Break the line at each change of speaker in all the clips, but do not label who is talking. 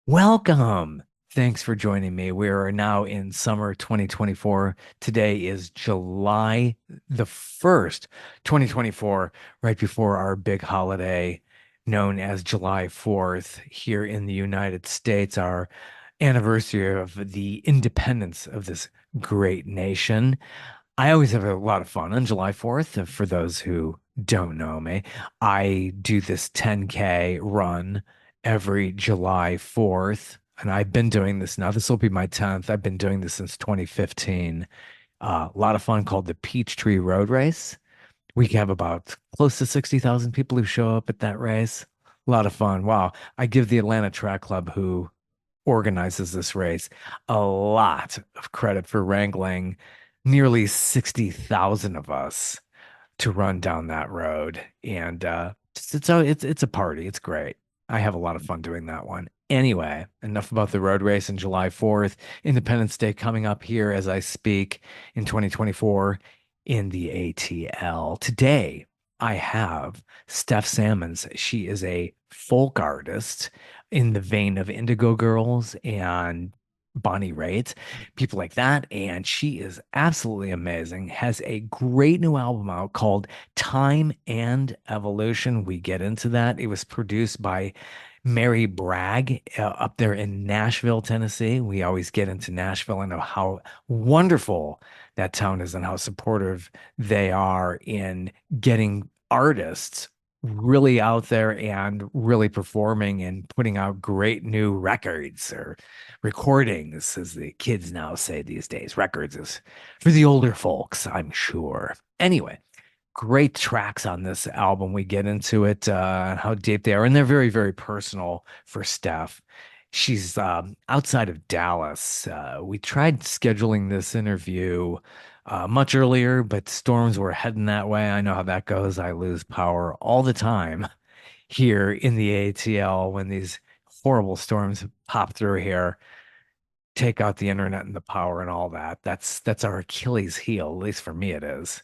Welcome. Thanks for joining me. We are now in summer 2024. Today is July the 1st, 2024, right before our big holiday known as July 4th here in the United States, our anniversary of the independence of this great nation. I always have a lot of fun on July 4th. For those who don't know me, I do this 10K run every July 4th. And I've been doing this now. This will be my 10th. I've been doing this since 2015. A lot of fun called the Peachtree Road Race. We have about close to 60,000 people who show up at that race. A lot of fun. Wow. I give the Atlanta Track Club, who organizes this race, a lot of credit for wrangling nearly 60,000 of us to run down that road. And it's a party. It's great. I have a lot of fun doing that one. Anyway, enough about the road race on July 4th. Independence Day coming up here as I speak in 2024 in the ATL. Today, I have Steph Sammons. She is a folk artist in the vein of Indigo Girls and Bonnie Raitt, people like that. And she is absolutely amazing. Has a great new album out called Time and Evolution. We get into that. It was produced by Mary Bragg up there in Nashville, Tennessee. We always get into Nashville and know how wonderful that town is and how supportive they are in getting artists really out there and really performing and putting out great new records or recordings, as the kids now say these days. Records is for the older folks, I'm sure. Anyway, great tracks on this album. We get into it, how deep they are, and they're very, very personal for Steph. She's outside of Dallas. We tried scheduling this interview much earlier, but storms were heading that way. I know how that goes. I lose power all the time here in the ATL when these horrible storms pop through here, take out the internet and the power and all that. That's our Achilles heel. At least for me, it is.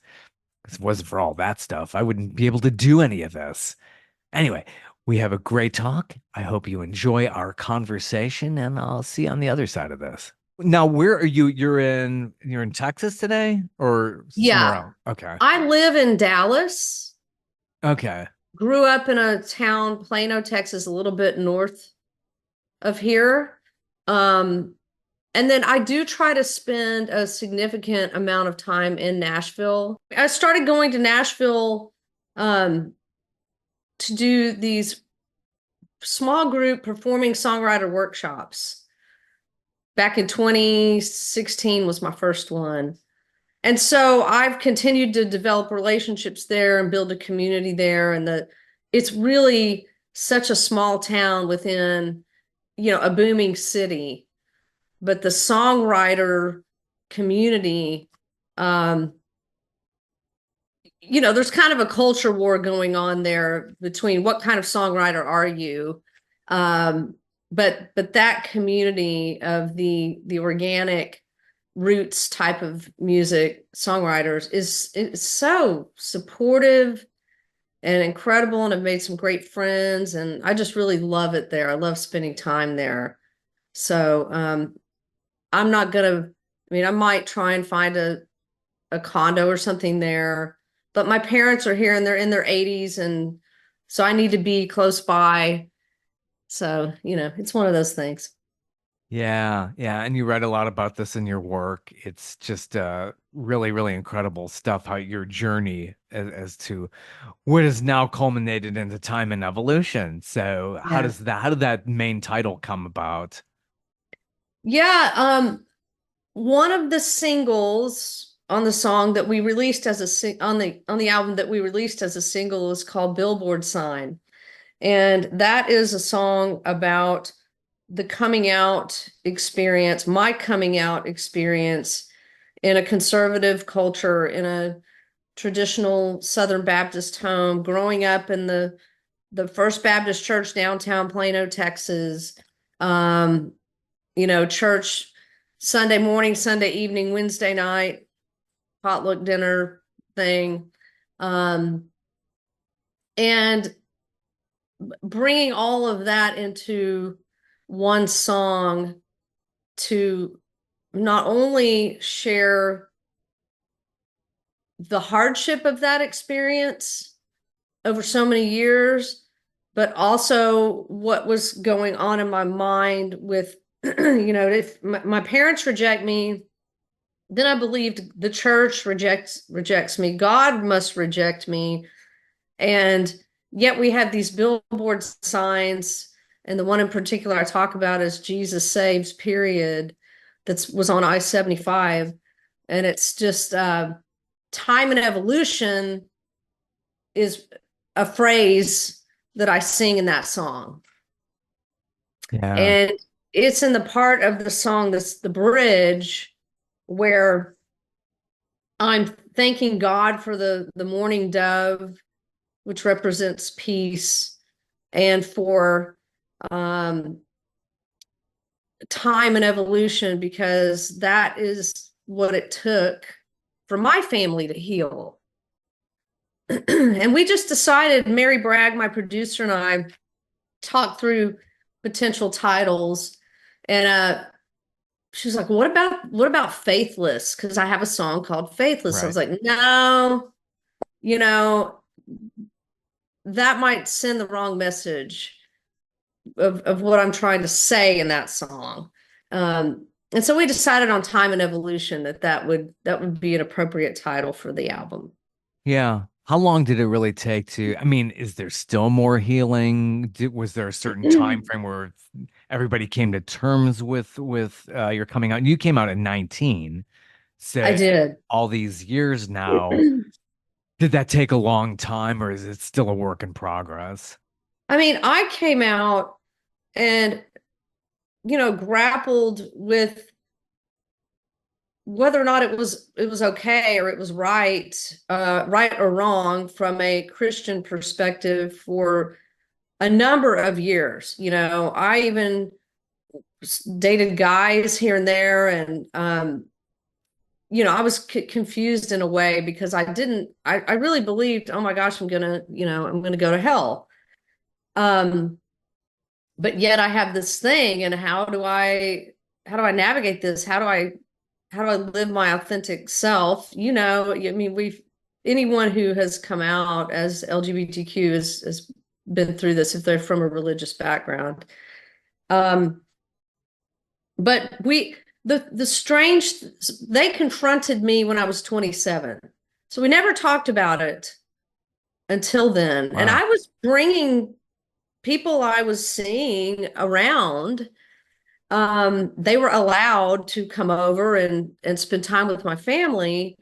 If it wasn't for all that stuff, I wouldn't be able to do any of this. Anyway, we have a great talk. I hope you enjoy our conversation, and I'll see you on the other side of this. Now, where are you? You're in Texas today or somewhere
Yeah,
else? Okay.
I live in Dallas.
Okay.
Grew up in a town, Plano, Texas, a little bit north of here. Um, and then I do try to spend a significant amount of time in Nashville. I started going to Nashville um, to do these small group performing songwriter workshops. Back in 2016 was my first one. And so I've continued to develop relationships there and build a community there. And it's really such a small town within, a booming city. But the songwriter community, um, there's kind of a culture war going on there between what kind of songwriter are you? Um, but that community of the organic roots type of music songwriters is so supportive and incredible, and I've made some great friends, and I just really love it there. I love spending time there. So I'm not gonna, I might try and find a condo or something there, but my parents are here and they're in their 80s, and so I need to be close by. So, it's one of those things.
Yeah, yeah, and you write a lot about this in your work. It's just really, really incredible stuff, how your journey as to what is now culminated into time and evolution. So
Yeah.
how did that main title come about?
Yeah, one of the singles on the song that we released as on the album that we released as a single is called Billboard Sign. And that is a song about the coming out experience, my coming out experience in a conservative culture, in a traditional Southern Baptist home, growing up in the First Baptist Church downtown Plano, Texas. Um, church Sunday morning, Sunday evening, Wednesday night, potluck dinner thing. Um, and bringing all of that into one song to not only share the hardship of that experience over so many years, but also what was going on in my mind with, if my parents reject me, then I believed the church rejects me. God must reject me. And yet we have these billboard signs, and the one in particular I talk about is Jesus Saves, period, that was on I-75. And it's just time and evolution is a phrase that I sing in that song.
Yeah.
And it's in the part of the song that's the bridge where I'm thanking God for the morning dove, which represents peace, and for um, time and evolution, because that is what it took for my family to heal. And we just decided, Mary Bragg, my producer, and I talked through potential titles. And she was like, what about Faithless? Because I have a song called Faithless. I
Right.
was like, no, you know, that might send the wrong message of what I'm trying to say in that song. And so we decided on Time and Evolution that would be an appropriate title for the album.
Yeah. How long did it really take to, I mean, is there still more healing? Was there a certain time frame where everybody came to terms with your coming out? And you came out at 19.
I
So
did.
all these years now, did that take a long time or is it still a work in progress?
I mean, I came out and, grappled with whether or not it was okay or it was right or wrong from a Christian perspective for a number of years. I even dated guys here and there, and I was confused in a way because I really believed, oh my gosh, I'm gonna go to hell. Um, but yet I have this thing, and how do I navigate this? How do I live my authentic self? I mean, anyone who has come out as LGBTQ has been through this if they're from a religious background. Um, but the strange, they confronted me when I was 27. So we never talked about it until then. And
Wow.
I was bringing people I was seeing around. They were allowed to come over and spend time with my family.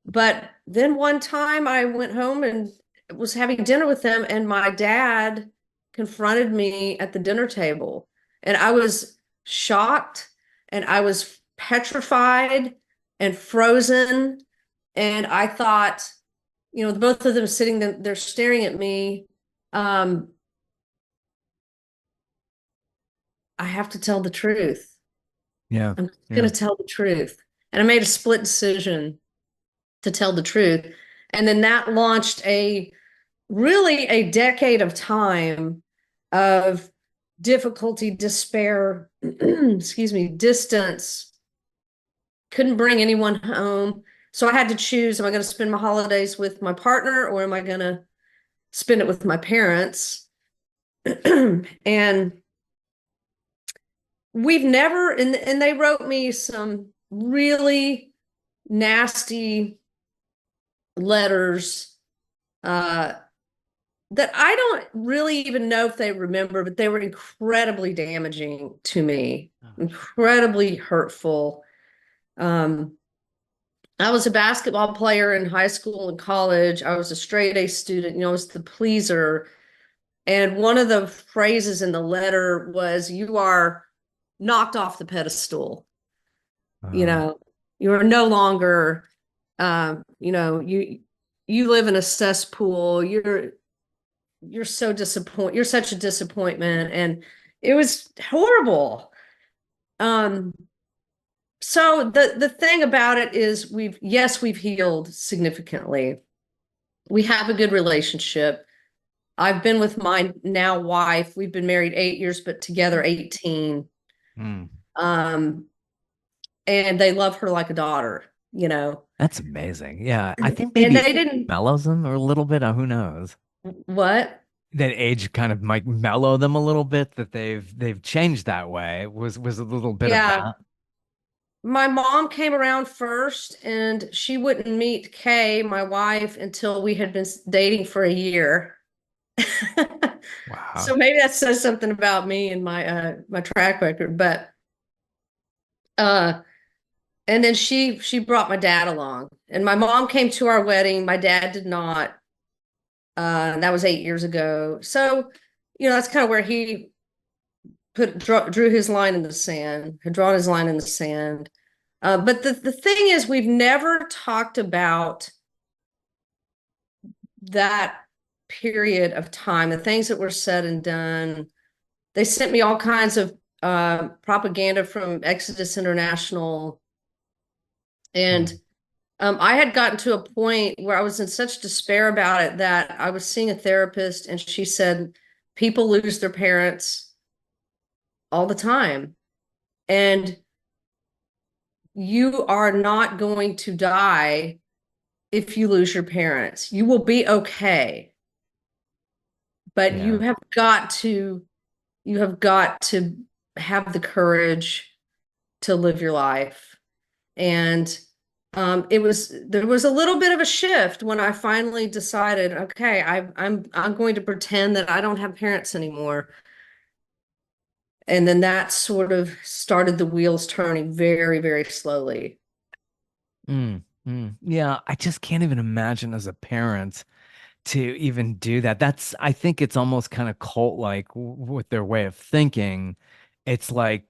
But then one time I went home and was having dinner with them, and my dad confronted me at the dinner table. And I was shocked, and I was petrified and frozen. And I thought, both of them sitting there staring at me. Um, I have to tell the truth.
Yeah.
I'm going
Yeah.
to tell the truth. And I made a split decision to tell the truth. And then that launched really a decade of time of difficulty, despair, excuse me, distance. Couldn't bring anyone home. So I had to choose, am I going to spend my holidays with my partner, or am I going to spend it with my parents? And we've never, and they wrote me some really nasty letters uh, that I don't really even know if they remember, but they were incredibly damaging to me, incredibly hurtful. Um, I was a basketball player in high school and college. I was a straight A student, I was the pleaser. And one of the phrases in the letter was, "You are knocked off the pedestal. You
Wow.
know, you are no longer, you live in a cesspool. You're so disappointed. You're such a disappointment." And it was horrible. Um, so the thing about it is we've healed significantly. We have a good relationship. I've been with my now wife. We've been married 8 years, but together 18.
Mm,
Um, and they love her like a daughter, you know.
that's amazing. Yeah, I think
And
maybe
they didn't,
mellows them a little bit. Who knows?
what?
That age kind of might mellow them a little bit. That they've changed that way. Was a little bit of
Yeah.
that.
My mom came around first, and she wouldn't meet Kay, my wife, until we had been dating for a year.
Wow.
So maybe that says something about me and my track record. But uh and then she brought my dad along. And my mom came to our wedding. My dad did not. That was 8 years ago. So, that's kind of where he drew his line in the sand, had drawn his line in the sand. But the thing is, we've never talked about that period of time, the things that were said and done. They sent me all kinds of propaganda from Exodus International. And
Mm,
I had gotten to a point where I was in such despair about it that I was seeing a therapist, and she said, people lose their parents all the time. And you are not going to die if you lose your parents. You will be okay, but
yeah.
you have got to have the courage to live your life. And there was a little bit of a shift when I finally decided, okay, I'm going to pretend that I don't have parents anymore. And then that sort of started the wheels turning very, very slowly.
Yeah, I just can't even imagine as a parent to even do that. I think it's almost kind of cult-like with their way of thinking. It's like,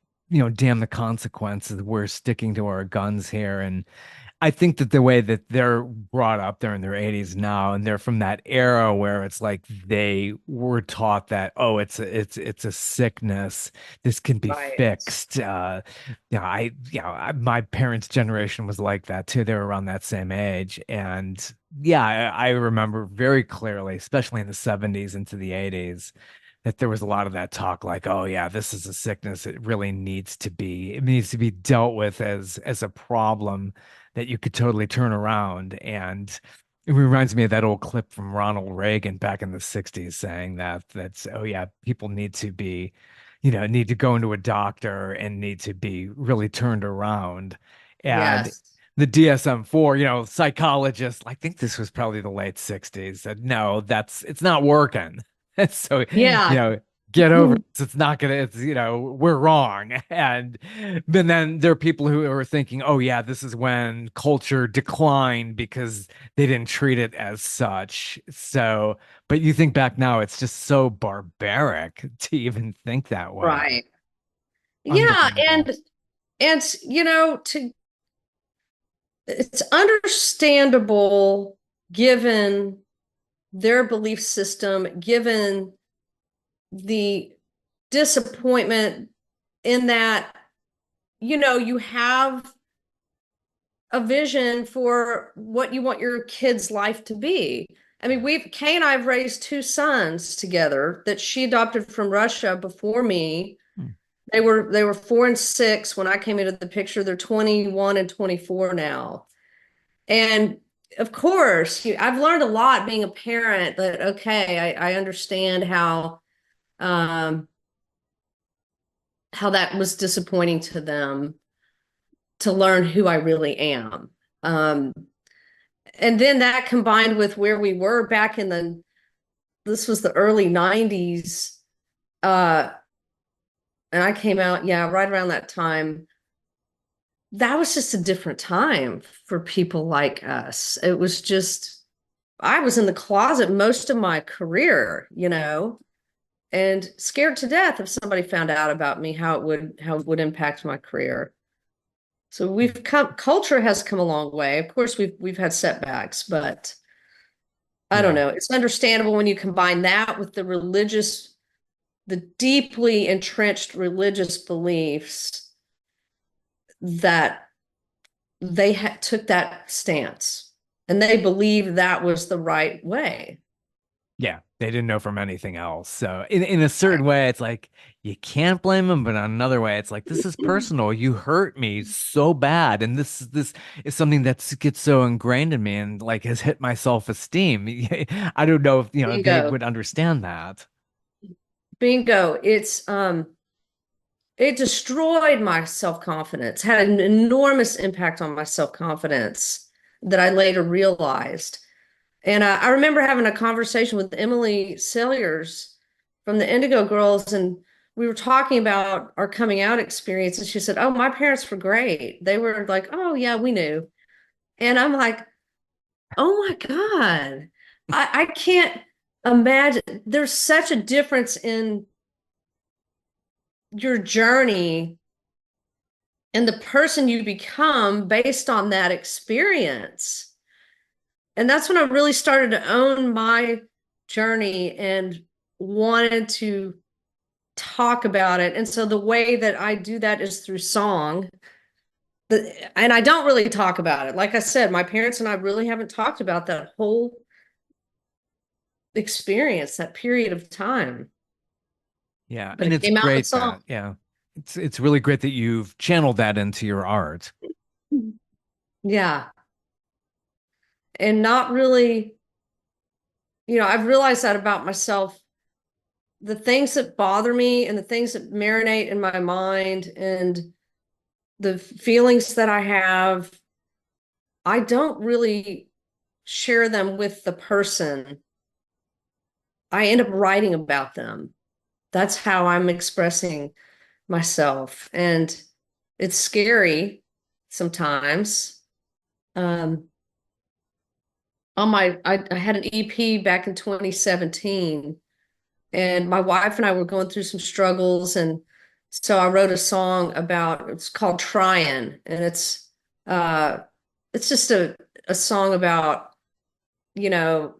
damn the consequences. We're sticking to our guns here. And I think that the way that they're brought up, they're in their 80s now, and they're from that era where it's like they were taught that, oh, it's a sickness. This can be
Right.
fixed. My parents' generation was like that too. They were around that same age, and yeah, I remember very clearly, especially in the 70s into the 80s, that there was a lot of that talk like, oh yeah, this is a sickness. It needs to be dealt with as a problem that you could totally turn around. And it reminds me of that old clip from Ronald Reagan back in the 60s saying that's, oh yeah, people need to go into a doctor and need to be really turned around. And
Yes.
the DSM-4, psychologists, I think this was probably the late 60s, said, no, it's not working. So,
Yeah.
get over this. It's not gonna, we're wrong. And but then there are people who are thinking, oh yeah, this is when culture declined because they didn't treat it as such. So, but you think back now, it's just so barbaric to even think that way.
Right. Yeah,
Unbelievable.
and to it's understandable given their belief system, given the disappointment in that, you have a vision for what you want your kid's life to be. I mean, Kay and I have raised two sons together that she adopted from Russia before me.
Hmm.
They were 4 and 6 when I came into the picture. They're 21 and 24 now. And of course, I've learned a lot being a parent, but okay, I understand um, how that was disappointing to them to learn who I really am. Um, and then that combined with where we were back this was the early 90s. Uh, and I came out, yeah, right around that time. That was just a different time for people like us. It was just, I was in the closet most of my career, and scared to death if somebody found out about me, how it would impact my career. So culture has come a long way. Of course, we've had setbacks, but I don't
Yeah.
know. It's understandable when you combine that with the deeply entrenched religious beliefs that took that stance, and they believed that was the right way.
Yeah. They didn't know from anything else. So in a certain
Right.
way, it's like you can't blame them, but on another way, it's like this is personal. You hurt me so bad, and this is something that gets so ingrained in me and like has hit my self-esteem. I don't know if they
Bingo.
would understand that.
Bingo. It destroyed my self-confidence, had an enormous impact on my self-confidence that I later realized. And I remember having a conversation with Emily Salyers from the Indigo Girls, and we were talking about our coming out experience. And she said, "Oh, my parents were great. They were like, oh, yeah, we knew." And I'm like, oh my God, I can't imagine. There's such a difference in your journey and the person you become based on that experience. And that's when I really started to own my journey and wanted to talk about it. And so the way that I do that is through song. And I don't really talk about it. Like I said, my parents and I really haven't talked about that whole experience, that period of time.
Yeah,
But
and
it
it's
came out in
great
song.
that it's really great that you've channeled that into your art.
Yeah. And not really, I've realized that about myself. The things that bother me and the things that marinate in my mind and the feelings that I have, I don't really share them with the person. I end up writing about them. That's how I'm expressing myself. And it's scary sometimes. Um, I had an EP back in 2017, and my wife and I were going through some struggles. And so I wrote a song it's called Trying. And uh, it's just a song about, you know,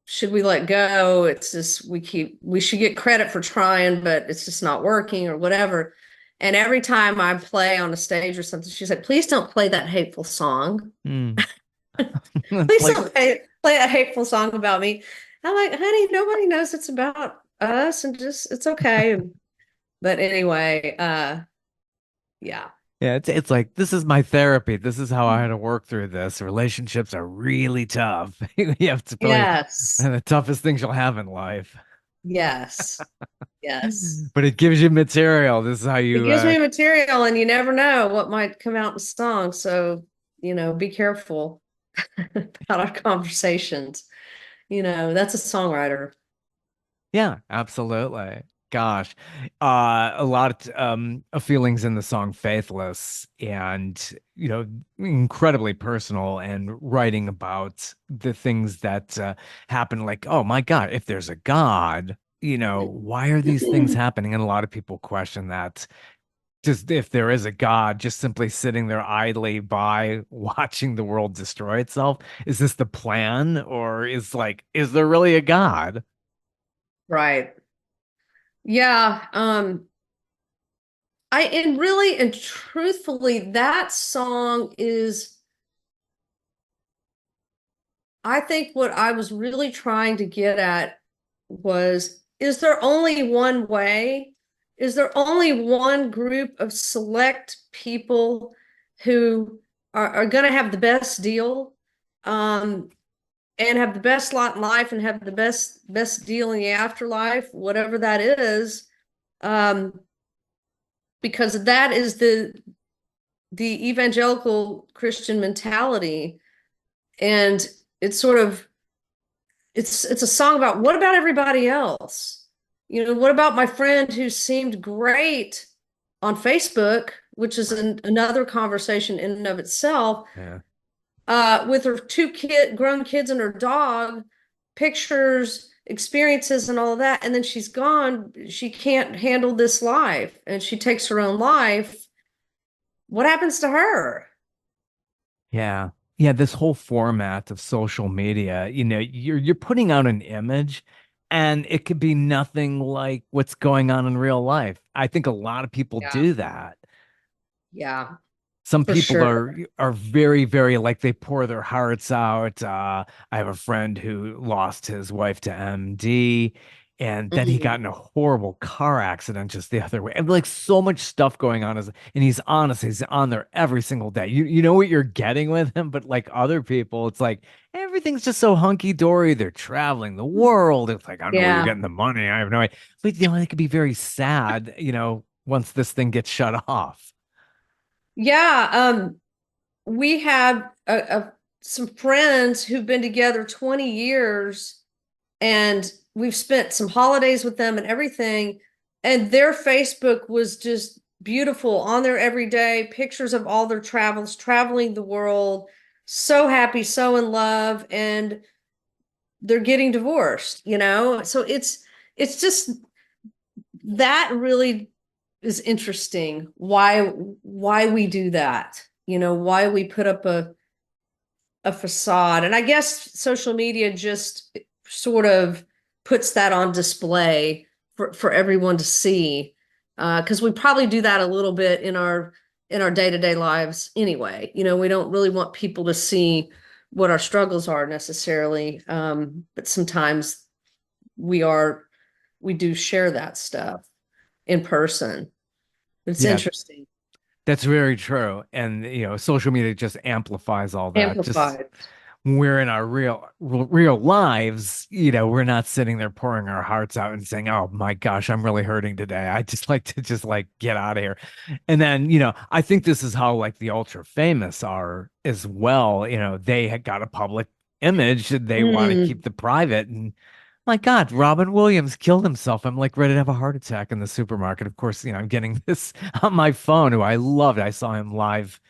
should we let go? It's just we should get credit for trying, but it's just not working or whatever. And every time I play on a stage or something, she's like, please don't play that hateful song.
Hmm. It's
Please
like,
don't play a hateful song about me. I'm like, honey, nobody knows it's about us and just it's okay. But anyway, yeah.
yeah, it's like this is my therapy. This is how I had to work through this. Relationships are really tough. You have to probably
Yes.
the toughest things you'll have in life.
Yes. Yes.
But it gives you material. This is how
It
you
gives me material and you never know what might come out in song. So, be careful about our conversations. That's a songwriter.
yeah, absolutely. Gosh, a lot of feelings in the song "Faithless," and incredibly personal, and writing about the things that happen. Like, oh my God, if there's a God, why are these things happening? And a lot of people question that. Just if there is a God, just simply sitting there idly by watching the world destroy itself, is this the plan, or is there really a God?
Right. Yeah. And really and truthfully, that song is, I think what I was really trying to get at was, is there only one way? Is there only one group of select people who are going to have the best deal, um, and have the best lot in life and have the best deal in the afterlife, whatever that is, um, because that is the evangelical Christian mentality. And it's sort of it's a song about, what about everybody else? What about my friend who seemed great on Facebook, which is another conversation in and of itself,
Yeah.
with her grown kids and her dog, pictures, experiences, and all of that. And then she's gone. She can't handle this life and she takes her own life. What happens to her?
Yeah. Yeah, this whole format of social media, you're putting out an image and it could be nothing like what's going on in real life. I think a lot of people
Yeah.
do that.
Yeah.
some
for
people
sure.
are very, very like they pour their hearts out. I have a friend who lost his wife to MD, and then he got
Mm.
in a horrible car accident just the other way. And like so much stuff going on and he's honest, he's on there every single day. You know what you're getting with him, but like other people, it's like everything's just so hunky dory. They're traveling the world. It's like, I don't know where you're
Yeah.
getting the money. I have no idea. But they could be very sad, once this thing gets shut off.
Yeah. We have some friends who've been together 20 years, and we've spent some holidays with them and everything. And their Facebook was just beautiful on there every day, pictures of all their travels, traveling the world, so happy, so in love, and they're getting divorced, So it's just that really is interesting why we do that, why we put up a facade. And I guess social media just sort of puts that on display for everyone to see. Because we probably do that a little bit in our day-to-day lives anyway. We don't really want people to see what our struggles are necessarily. But sometimes we are we do share that stuff in person. It's
Yeah,
interesting.
that's very true. And social media just amplifies all that. Just
Amplified.
when we're in our real lives, we're not sitting there pouring our hearts out and saying, "Oh my gosh, I'm really hurting today. I just like to just like get out of here." And then, I think this is how like the ultra famous are as well. They had got a public image, they want to keep
Mm,
the private. And my God, Robin Williams killed himself. I'm like ready to have a heart attack in the supermarket. Of course, I'm getting this on my phone, who I loved. I saw him live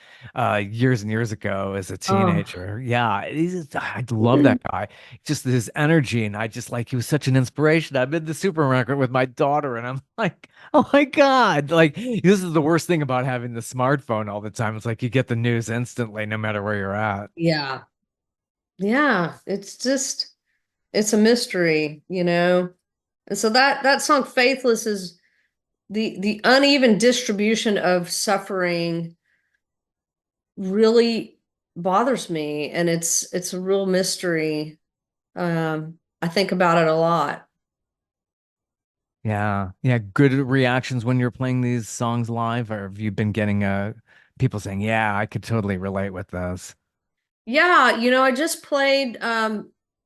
years and years ago as a
oh.
teenager. Yeah, I love that guy. Just his energy. And I just like, he was such an inspiration. I'm in the supermarket with my daughter, and I'm like, oh my God. Like, this is the worst thing about having the smartphone all the time. It's like you get the news instantly, no matter where you're at.
Yeah. Yeah, it's a mystery. And so that song Faithless is the uneven distribution of suffering really bothers me, and it's a real mystery. I think about it a lot.
Yeah. Yeah. Good reactions when you're playing these songs live, or have you been getting people saying, "Yeah, I could totally relate with this."
Yeah, I just played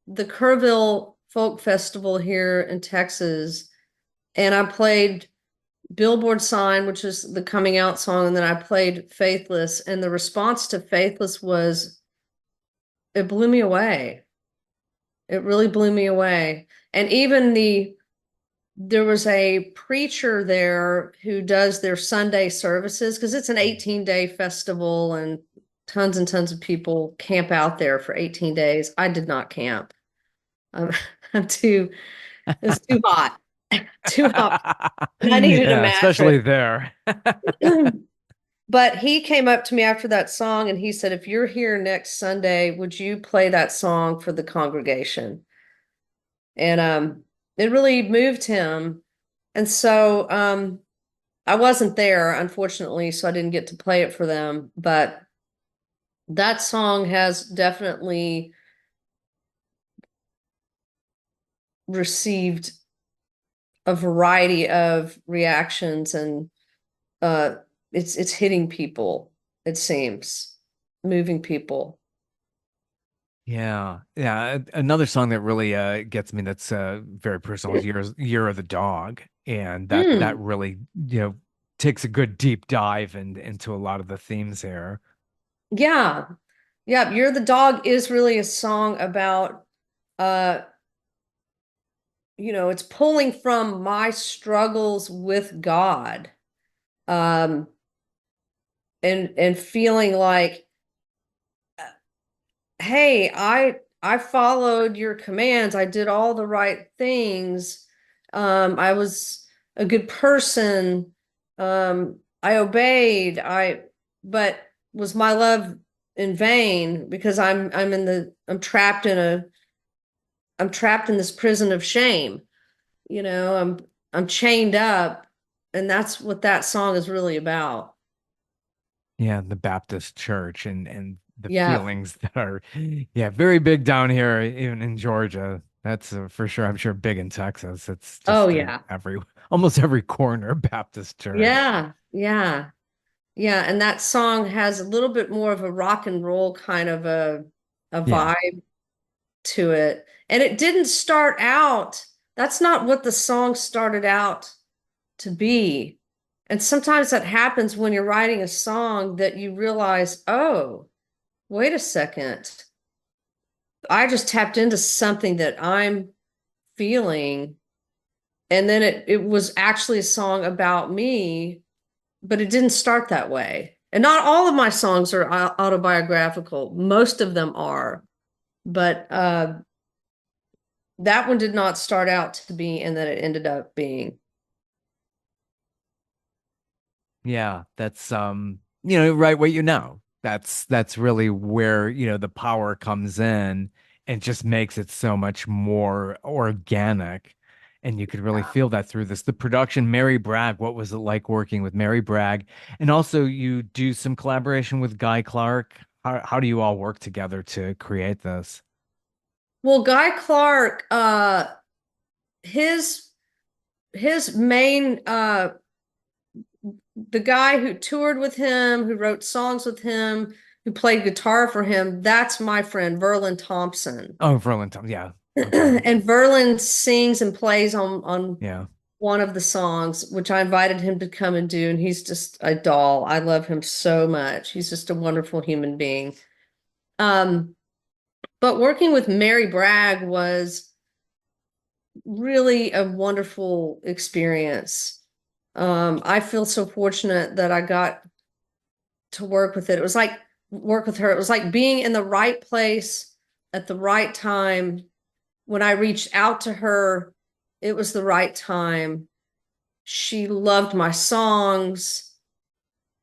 the Kerrville Folk Festival here in Texas, and I played Billboard Sign, which is the coming out song, and then I played Faithless, and the response to Faithless was it blew me away. It really blew me away. And even there was a preacher there who does their Sunday services because it's an 18-day festival and tons of people camp out there for 18 days. I did not camp. I'm, I'm too, it's too hot, too hot. And I needed a
Yeah, especially
mattress.
there.
But he came up to me after that song and he said, if you're here next Sunday, would you play that song for the congregation? And it really moved him. And so I wasn't there, unfortunately, so I didn't get to play it for them. But that song has definitely received a variety of reactions, and uh it's hitting people, it seems, moving people.
Yeah. Yeah. Another song that really gets me, that's very personal, is Year of the Dog. And that
Mm,
really, takes a good deep dive into a lot of the themes here.
yeah. Yeah, You're the Dog is really a song about uh it's pulling from my struggles with God. Um and feeling like, hey, I followed your commands. I did all the right things. I was a good person. I obeyed. But was my love in vain because I'm trapped in this prison of shame. I'm chained up, and that's what that song is really about.
Yeah, the Baptist church and the
Yeah.
feelings that are, yeah, very big down here, even in Georgia. That's for sure. I'm sure big in Texas. It's
Oh
just in
yeah.
almost every corner Baptist church.
Yeah. Yeah. Yeah. And that song has a little bit more of a rock and roll kind of a
Yeah.
vibe to it. And it didn't start out, that's not what the song started out to be. And sometimes that happens when you're writing a song that you realize, oh, wait a second. I just tapped into something that I'm feeling. And then it was actually a song about me, but it didn't start that way. And not all of my songs are autobiographical. Most of them are, but that one did not start out to be, and then it ended up being.
Yeah, that's right what you know. That's really where, the power comes in and just makes it so much more organic. And you could really feel that through this. The production, Mary Bragg, what was it like working with Mary Bragg? And also you do some collaboration with Guy Clark. How do you all work together to create this?
Well, Guy Clark, his his main the guy who toured with him, who wrote songs with him, who played guitar for him, that's my friend Verlin Thompson.
Oh, Verlin Thompson. Yeah. Okay.
And Verlin sings and plays on
Yeah.
one of the songs, which I invited him to come and do, and he's just a doll. I love him so much. He's just a wonderful human being. Um, but working with Mary Bragg was really a wonderful experience. I feel so fortunate that I got to work with it. It was like work with her. It was like being in the right place at the right time. When I reached out to her, it was the right time. She loved my songs,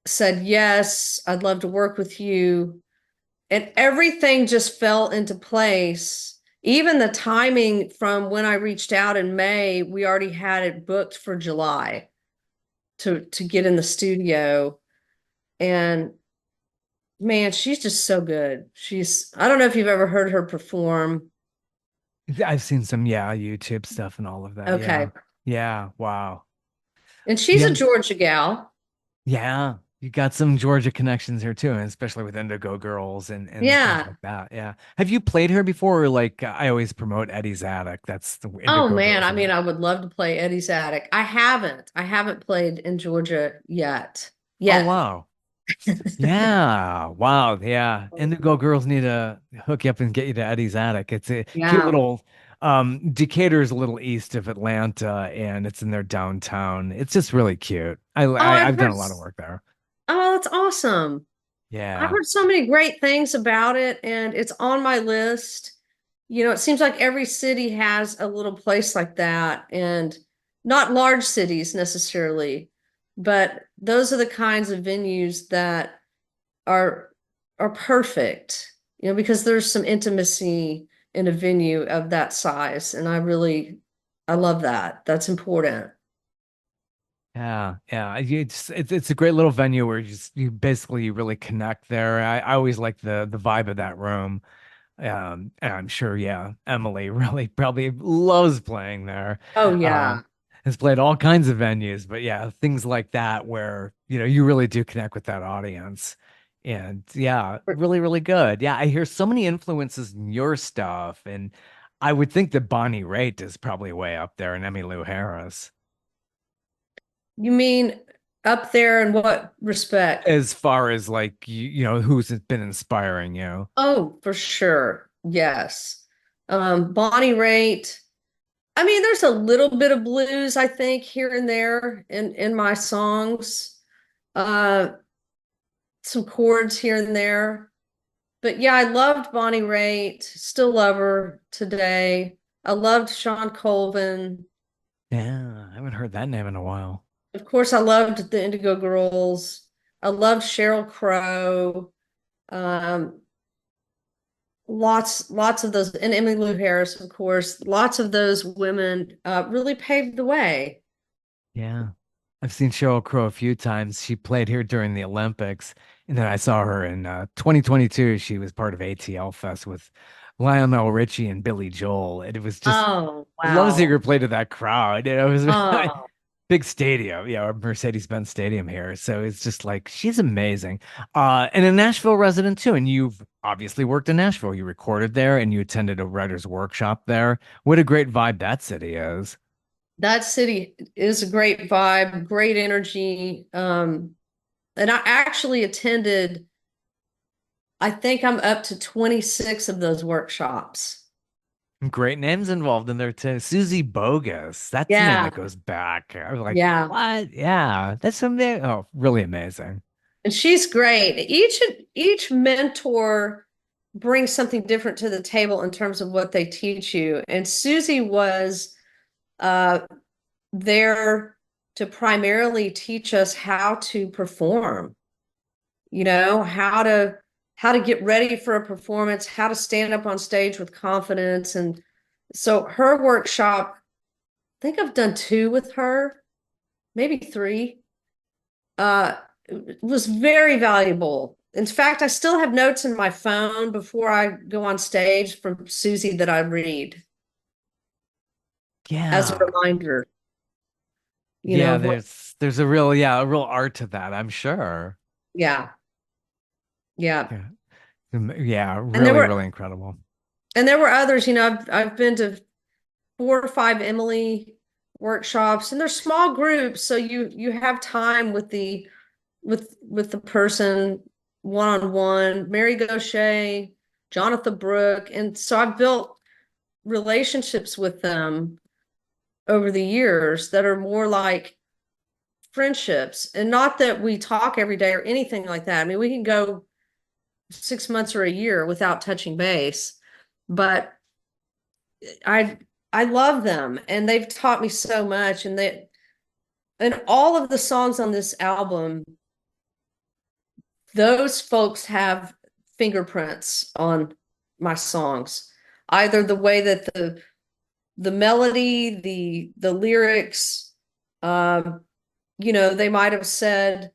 said, yes, I'd love to work with you. And everything just fell into place. Even the timing from when I reached out in May, we already had it booked for July to get in the studio. And man, she's just so good. I don't know if you've ever heard her perform.
I've seen some, yeah, YouTube stuff and all of that. Yeah.
Okay.
Yeah. Wow.
And she's a
Yeah.
Georgia gal.
Yeah, you got some Georgia connections here too, and especially with Indigo Girls and things
Yeah.
like that. Yeah. Have you played her before? Or like I always promote Eddie's Attic. That's the
Oh
Indigo
man,
Girls
I mean,
one.
I would love to play Eddie's Attic. I haven't. I haven't played in Georgia yet.
Oh
Yet.
wow. Yeah. Wow. Yeah. Indigo Girls need to hook you up and get you to Eddie's Attic. It's a cute
Yeah.
little Decatur's a little east of Atlanta and it's in their downtown. It's just really cute.
Oh, I've
I've done
heard.
a lot of work there.
Oh, that's awesome. I've
Yeah.
heard so many great things about it, and it's on my list. You know, it seems like every city has a little place like that, and not large cities necessarily, but those are the kinds of venues that are are perfect, you know, because there's some intimacy in a venue of that size, and I love that. That's important.
Yeah, yeah. It's a great little venue where you basically you really connect there. I always like the vibe of that room. And I'm sure, yeah, Emily really probably loves playing there.
Oh
Um,
yeah.
has played all kinds of venues, but yeah, things like that where you really do connect with that audience. And yeah, really, really good. Yeah, I hear so many influences in your stuff, and I would think that Bonnie Raitt is probably way up there, and Emmylou Harris.
You mean up there in what respect?
As far as like who's been inspiring you.
Oh, for sure. Yes. Bonnie Raitt. I mean, there's a little bit of blues, I think, here and there in my songs. Uh, some chords here and there. But yeah, I loved Bonnie Raitt, still love her today. I loved Sean Colvin.
Yeah, I haven't heard that name in a while.
Of course, I loved the Indigo Girls. I loved Sheryl Crow. Um, lots of those, and Emmylou Harris, of course. Lots of those women really paved the way.
Yeah. I've seen Sheryl Crow a few times. She played here during the Olympics, and then I saw her in 2022. She was part of ATL Fest with Lionel Richie and Billy Joel, and it was just
Oh,
I love seeing
wow.
her play to that crowd. It was
Oh,
big stadium, Mercedes-Benz Stadium here. So it's just like she's amazing. And a Nashville resident too. And you've obviously worked in Nashville. You recorded there and you attended a writer's workshop there. What a great vibe that city is.
that city is a great vibe, great energy. And I actually attended, I think I'm up to 26 of those workshops.
Great names involved in there too. Susie Bogus. That's a name
Yeah,
that goes back. I was like,
yeah.
what? Yeah, that's amazing. Oh, really amazing.
And she's great. Each mentor brings something different to the table in terms of what they teach you. And Susie was uh, there to primarily teach us how to perform, how to get ready for a performance, how to stand up on stage with confidence. And so her workshop, I think I've done two with her, maybe three. It was very valuable. In fact, I still have notes in my phone before I go on stage from Susie that I read as a
Yeah.
reminder,
Yeah,
of what,
there's a real art to that, I'm sure.
yeah, yeah.
Yeah. Yeah,
And there
really,
were
really incredible.
and there were others, I've been to 4 or 5 Emily workshops, and they're small groups, so you have time with the person one on one. Mary Gaucher, Jonathan Brooke, and so I've built relationships with them over the years that are more like friendships, and not that we talk every day or anything like that. I mean, we can go 6 months or a year without touching base, but I I love them and they've taught me so much, and all of the songs on this album, those folks have fingerprints on my songs. Either the way that the melody, the lyrics, um, they might have said,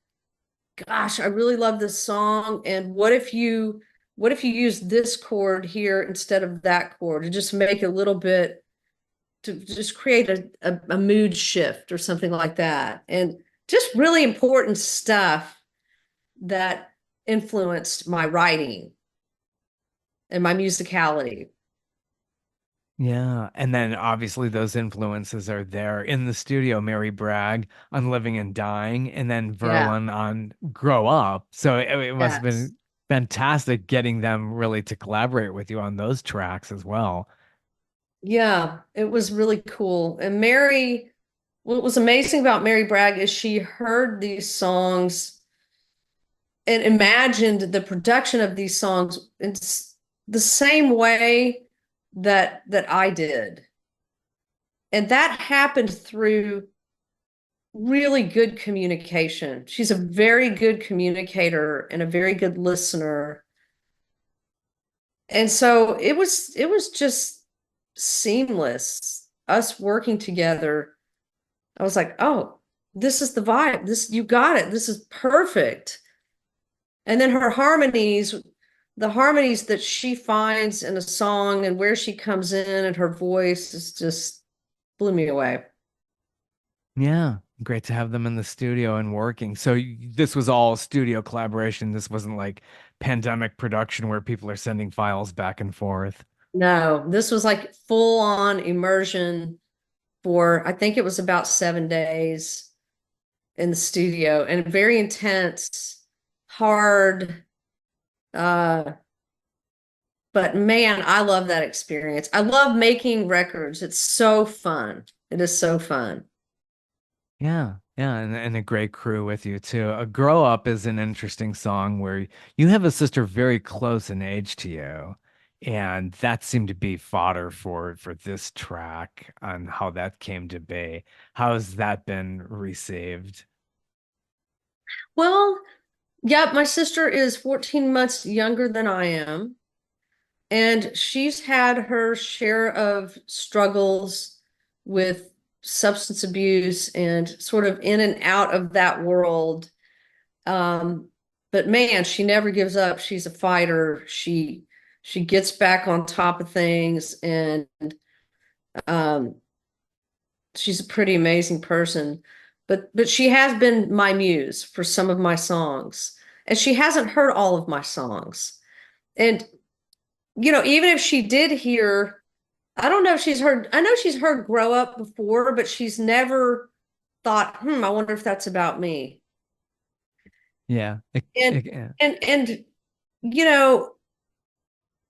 "Gosh, I really love this song, and what if you use this chord here instead of that chord to just make a little bit to just create a mood shift or something like that." And just really important stuff that influenced my writing and my musicality.
Yeah. And then obviously those influences are there in the studio, Mary Bragg on Living and Dying, and then
Yeah.
Verlin on Grow Up. So it must have
Yes.
been fantastic getting them really to collaborate with you on those tracks as well.
Yeah, it was really cool. And what was amazing about Mary Bragg is she heard these songs and imagined the production of these songs in the same way that I did. And that happened through really good communication. She's a very good communicator and a very good listener. And so it was just seamless us working together. I was like, "Oh, this is the vibe. This you got it. This is perfect." And then the harmonies that she finds in a song and where she comes in and her voice is just blew me away.
Yeah. Great to have them in the studio and working. So this was all studio collaboration. This wasn't like pandemic production where people are sending files back and forth.
No, this was like full on immersion for, I think it was about 7 days in the studio, and very intense, hard. Uh, but man, I love that experience. I love making records. It's so fun. It is so fun.
Yeah, yeah, and a great crew with you too. A Grow Up is an interesting song where you have a sister very close in age to you, and that seemed to be fodder for this track on how that came to be. How has that been received?
Well, yeah, my sister is 14 months younger than I am, and she's had her share of struggles with substance abuse and sort of in and out of that world. Um, but man, she never gives up. She's a fighter. She gets back on top of things, and um, she's a pretty amazing person. But she has been my muse for some of my songs, and she hasn't heard all of my songs. And even if she did hear, I don't know if she's heard. I know she's heard "Grow Up" before, but she's never thought, I wonder if that's about me.
Yeah.
And
Yeah.
and you know,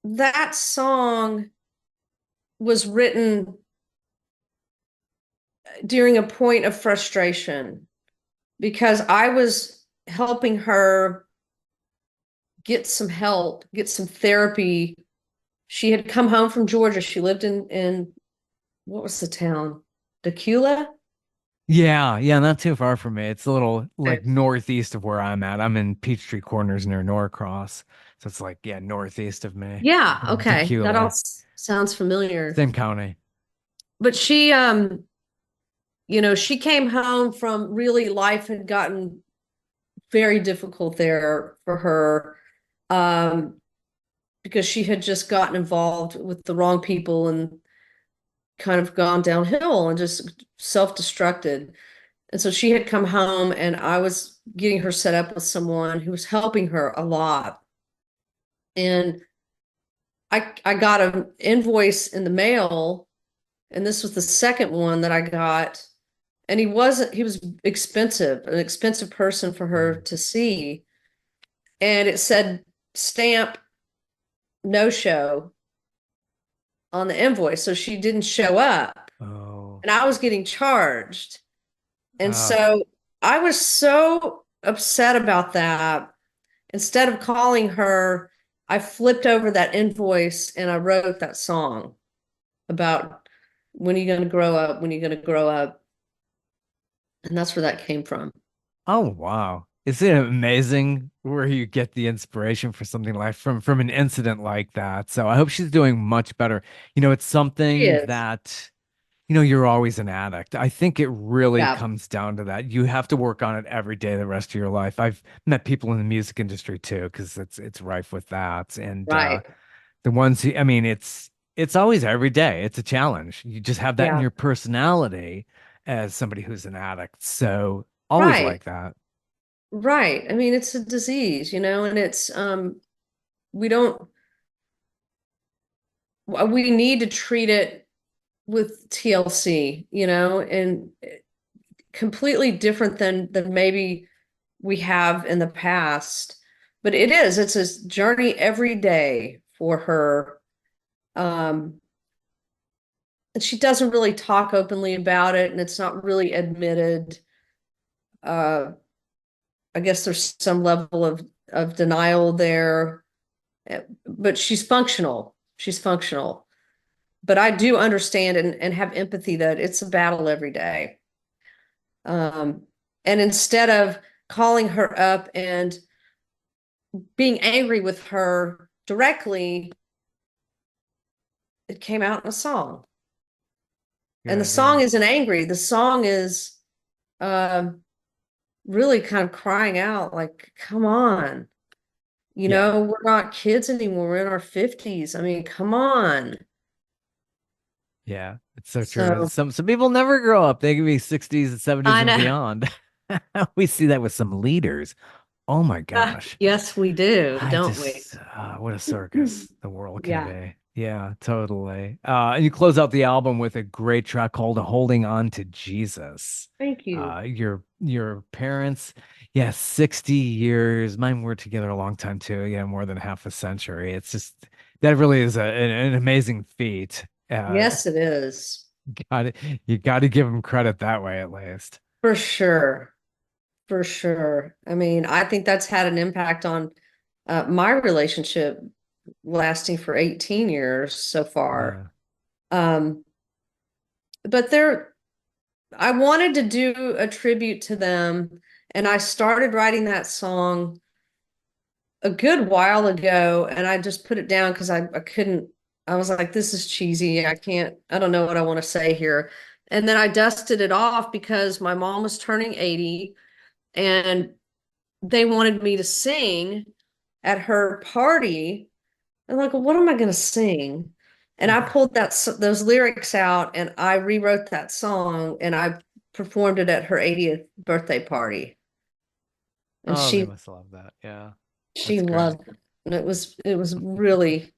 that song was written during a point of frustration because I was helping her get some help, get some therapy. She had come home from Georgia. She lived in what was the town? Decula?
Yeah, yeah, not too far from me. It's a little
Okay.
like northeast of where I'm at. I'm in Peachtree Corners near Norcross. So it's like, yeah, northeast of me.
Yeah, okay. That all
Decula.
sounds familiar.
Same county.
But she came home from, really, life had gotten very difficult there for her. Um, because she had just gotten involved with the wrong people and kind of gone downhill and just self-destructed. And so she had come home, and I was getting her set up with someone who was helping her a lot. And I got an invoice in the mail, and this was the second one that I got. And he was expensive, an expensive person for her
Mm.
to see. And it said stamp no show on the invoice. So she didn't show up,
Oh,
and I was getting charged. And
uh,
so I was so upset about that. Instead of calling her, I flipped over that invoice and I wrote that song about when are you going to grow up, when are you going to grow up. And that's where that came from.
oh wow. Isn't it amazing where you get the inspiration for something like from an incident like that? So I hope she's doing much better. It's
She
something
is.
that you're always an addict. I think it really
Yeah,
comes down to that. You have to work on it every day the rest of your life. I've met people in the music industry too, because it's rife with that. And
right.
the ones who, I mean, it's always every day. It's a challenge. You just have that in
Yeah,
your personality as somebody who's an addict. So always
right.
like that.
Right. I mean, it's a disease, and it's we don't we need to treat it with TLC, and completely different than maybe we have in the past. But it's a journey every day for her. Um, and she doesn't really talk openly about it, and it's not really admitted. Uh, I guess there's some level of denial there, but she's functional. She's functional. But I do understand and have empathy that it's a battle every day. Um, and instead of calling her up and being angry with her directly, it came out in a song. And the
Good,
song
yeah.
isn't angry. The song is um, really kind of crying out, like, come on.
Yeah.
We're not kids anymore. We're in our 50s. I mean, come on.
Yeah. It's so true.
So
Some people never grow up. They can be 60s and 70s
I
and
know.
beyond. We see that with some leaders. Oh my gosh.
Yes, we do,
I
don't we?
just, what a circus the world can
Yeah.
be. Yeah, totally. And you close out the album with a great track called "Holding On to Jesus."
Thank you.
Your parents, yeah, 60 years. Mine were together a long time too. Yeah, more than half a century. It's just that really is an amazing feat.
Yes, it is.
Got it. You got to give them credit that way at least.
For sure. For sure. I mean, I think that's had an impact on my relationship lasting for 18 years so far.
Yeah.
Um, but I wanted to do a tribute to them, and I started writing that song a good while ago, and I just put it down because I couldn't, I was like, this is cheesy. I don't know what I want to say here. And then I dusted it off because my mom was turning 80 and they wanted me to sing at her party. I'm like, well, what am I going to sing? And I pulled those lyrics out and I rewrote that song and I performed it at her 80th birthday party. And
Oh, they must love that. Yeah,
she
that's great.
loved it. And it was really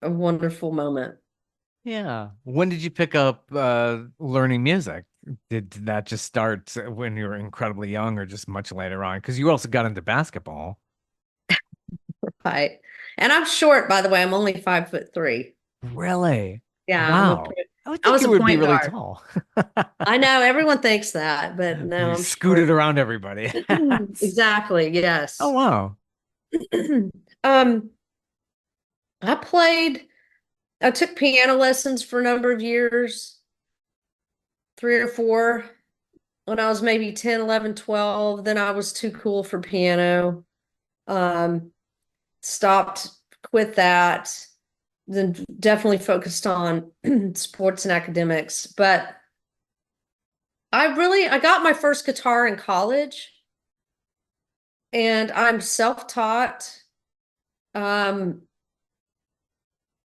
a wonderful moment.
Yeah. When did you pick up learning music? Did that just start when you were incredibly young or just much later on? Because you also got into basketball.
Right. And I'm short, by the way. I'm only 5'3".
Really?
Yeah,
Wow. I would
I
think
was
you
a
would be
point
really
guard.
tall.
I know everyone thinks that, but no,
You
I'm
scooted
short.
around everybody.
Exactly,
Oh,
yes.
wow.
Um, I played, I took piano lessons for a number of years, 3 or 4, when I was maybe 10, 11, 12. Then I was too cool for piano. Um, stopped, quit that. Then definitely focused on sports and academics. But I got my first guitar in college and I'm self-taught. Um,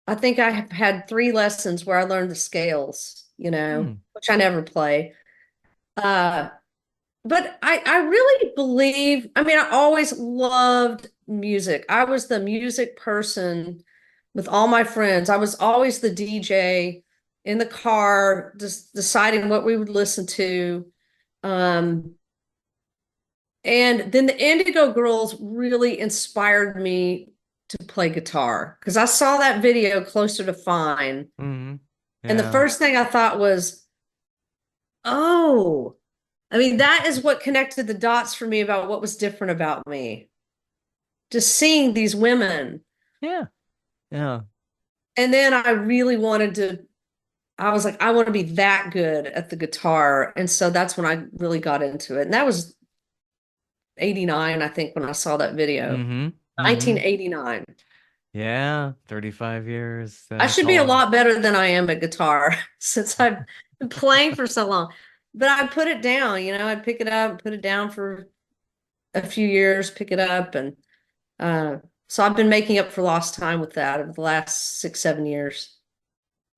I think I have had 3 lessons where I learned the scales,
Hmm.
which I never play. Uh, but I really believe, I mean, I always loved music. I was the music person with all my friends. I was always the DJ in the car, just deciding what we would listen to. Um, and then the Indigo Girls really inspired me to play guitar because I saw that video Closer to Fine.
Hmm.
And the
Yeah.
first thing I thought was, oh, I mean, that is what connected the dots for me about what was different about me. Just seeing these women.
Yeah. Yeah.
And then I really wanted to, I was like, I want to be that good at the guitar. And so that's when I really got into it. And that was 89, I think, when I saw that video.
Hmm. Hmm.
1989.
Yeah. 35 years.
I
That's
should
a
be a
lot.
lot better than I am at guitar since I've been playing for so long. But I put it down, I'd pick it up, put it down for a few years, pick it up. And so I've been making up for lost time with that over the last 6, 7 years.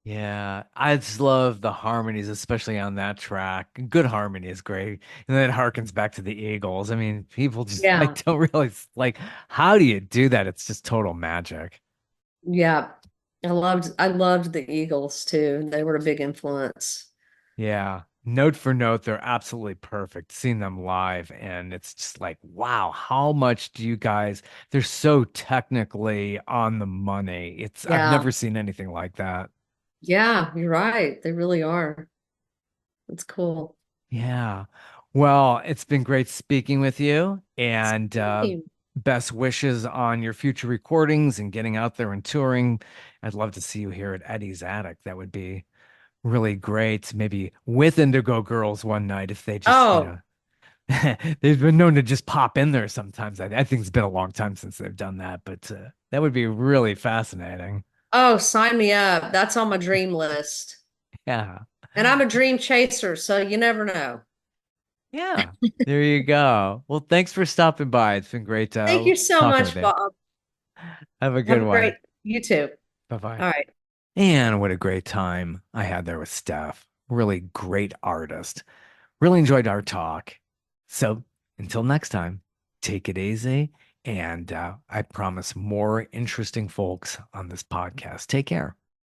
Yeah, I just love the harmonies, especially on that track. Good harmony is great. And then it harkens back to the Eagles. I mean, people just
Yeah.
like don't realize like how do you do that? It's just total magic.
Yeah. I loved the Eagles too. They were a big influence.
Yeah. Note for note, they're absolutely perfect. Seeing them live, and it's just like, wow, how much do you guys, they're so technically on the money. I've
Yeah.
never seen anything like that.
Yeah, you're right. They really are. It's cool.
Yeah. Well, it's been great speaking with you and
Same.
best wishes on your future recordings and getting out there and touring. I'd love to see you here at Eddie's Attic. That would be really great. Maybe with Indigo Girls one night if they just,
Oh,
they've been known to just pop in there sometimes. I think it's been a long time since they've done that, but that would be really fascinating.
oh, sign me up. That's on my dream list.
Yeah.
And I'm a dream chaser, so you never know.
Yeah. There you go. Well, thanks for stopping by. It's been great
Thank you so
talking with
much,
you.
Bob.
Have a
Have
good
a great,
one.
you too.
Bye-bye.
All right.
And what a great time I had there with Steph. Really great artist. Really enjoyed our talk. So until next time, take it easy. And I promise more interesting folks on this podcast. Take care.